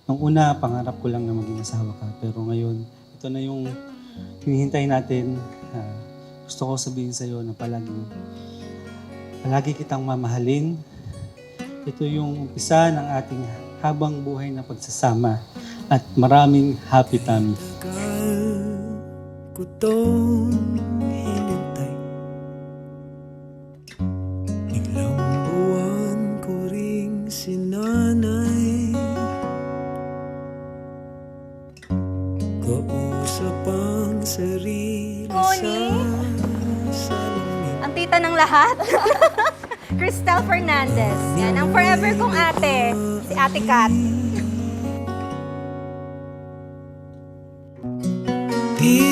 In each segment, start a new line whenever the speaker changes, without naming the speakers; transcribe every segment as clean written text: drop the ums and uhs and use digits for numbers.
Nung una, pangarap ko lang na maging asawa ka. Pero ngayon, ito na yung hinihintay natin. Gusto ko sabihin sa'yo na palagi kitang mamahalin. Ito yung umpisa ng ating habang buhay na pagsasama. At maraming happy tummy.
Tagal ko tong hinintay, ilang buwan ko ring sinanay, kausap ang sarili sa salamin.
Ang tita ng lahat. Cristel Fernandez. Yan, ang forever kong ate. Si Ate Kat.
Di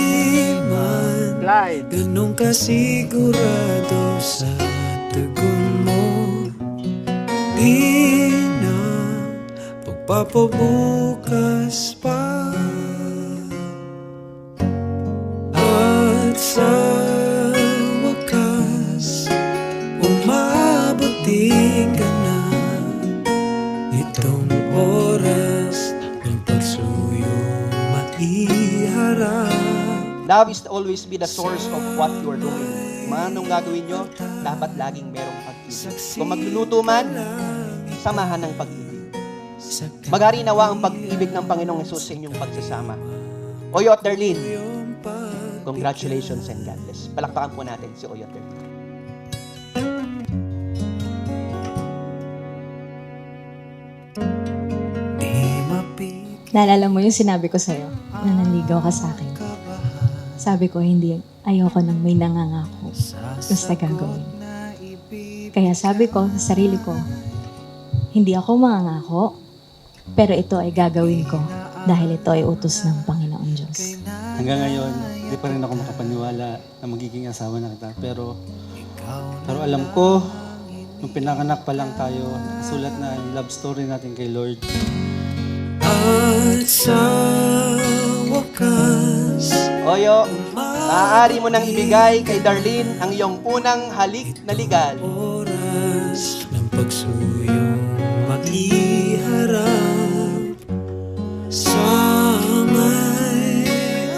man ganun kasigurado sa tugon mo, di na pagpapabukas pa. At sa wakas, umabot ka na. Itong oras ng pagsuyo maiharap.
Love is to always be the source of what you are doing. Anong gagawin nyo, dapat laging merong pag-ibig. Kung magluluto man, samahan ng pag-ibig. Maghari-nawa ang pag-ibig ng Panginoong Hesus sa inyong pagsasama. Oyo at Darlene, congratulations and God bless. Palakpakan po natin si Oyo at Darlene.
Naalala mo yung sinabi ko sa'yo na nanligaw ka sa akin. Sabi ko, hindi, ayoko nang may nangangako. Basta gagawin. Kaya sabi ko sa sarili ko, hindi ako mangangako, pero ito ay gagawin ko dahil ito ay utos ng Panginoon Diyos.
Hanggang ngayon, hindi pa rin ako makapaniwala na magiging asawa na kita. Pero alam ko, nung pinanganak pa lang tayo, nakasulat na yung love story natin kay Lord.
At sa wakas,
Oyo, maaari mo nang ibigay kay Darlene ang iyong unang halik na ligal.
oras ng pagsuyong maiharap sa may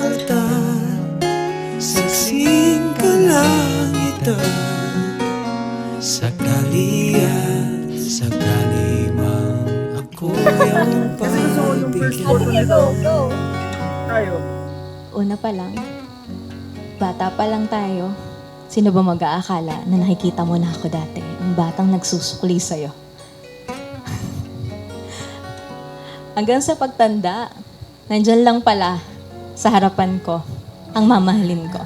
altar, saksing kalangitan, sakali at sakali mang ako yung pagbigyan.
Una pa lang, bata pa lang tayo, sino ba mag-aakala na nakikita mo na ako dati, ang batang nagsusukli sa'yo? Hanggang sa pagtanda, nandyan lang pala sa harapan ko ang mamahalin ko.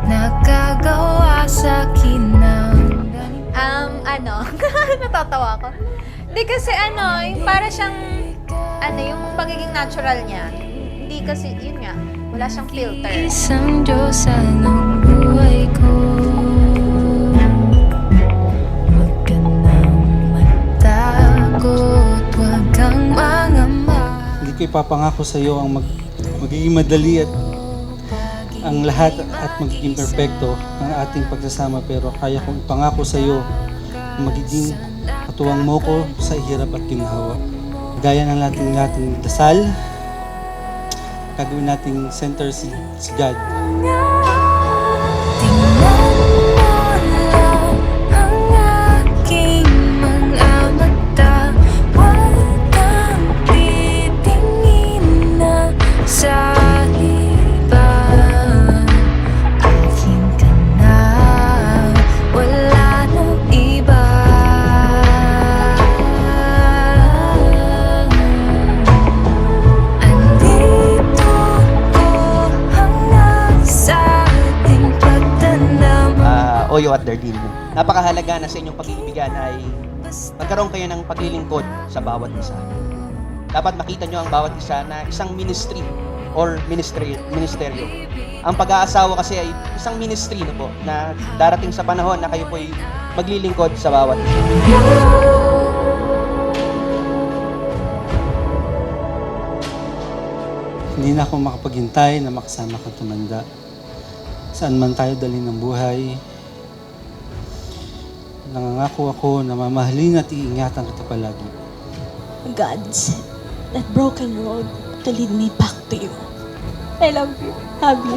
Nakagawa sa akin ng
Natatawa ako. Hindi kasi yung para siyang, yung pagiging natural niya. Hindi kasi, yun nga, wala siyang filter.
isang Diyos ng buhay ko. Huwag ka nang matakot, huwag kang mangamba.
Hindi ko ipapangako sa iyo ang magiging madali at ang lahat at magiging perpekto ng ating pagsasama, pero kaya kong ipangako sa iyo na magiging katuwang mo ko sa hirap at ginhawa. Gaya ng ating dasal, gagawin nating center si God.
Tingnan mo lang ang aking mga mata, huwag kang titingin na sa iba. Akin ka na, wala nang iba. Andito ko hanggang sa ating pagtanda.
Oyo at Darlene, napakahalaga na sa inyong pag-iibigan ay magkaroon kayo ng paglilingkod sa bawat isa. Dapat makita nyo ang bawat isa na isang ministry or ministeryo. Ang pag-aasawa kasi ay isang ministry po, na darating sa panahon na kayo po ay maglilingkod sa bawat isa.
Hindi na ako makapaghintay na makasama kang tumanda. Saan man tayo dalhin ng buhay, nangangako ako na mamahalin at iingatan kita palagi.
God said that broken road to lead me back to you. I love you, Abby.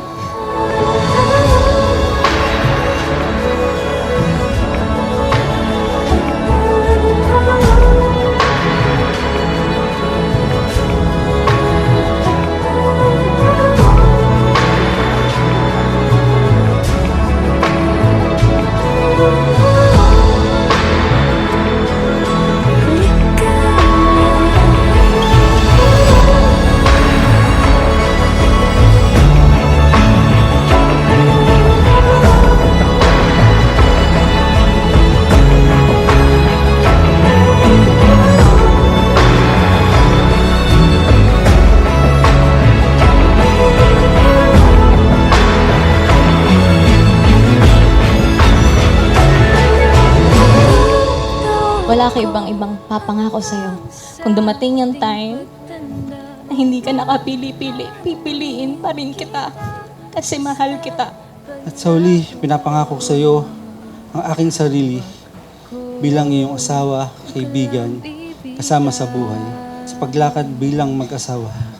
Wala ka ibang papangako sa'yo. Kung dumating yung time na hindi ka nakapili-pili, pipiliin pa rin kita. Kasi mahal kita.
At sa huli, pinapangako ko sa iyo ang aking sarili bilang iyong asawa, kaibigan, kasama sa buhay, sa paglakad bilang mag-asawa.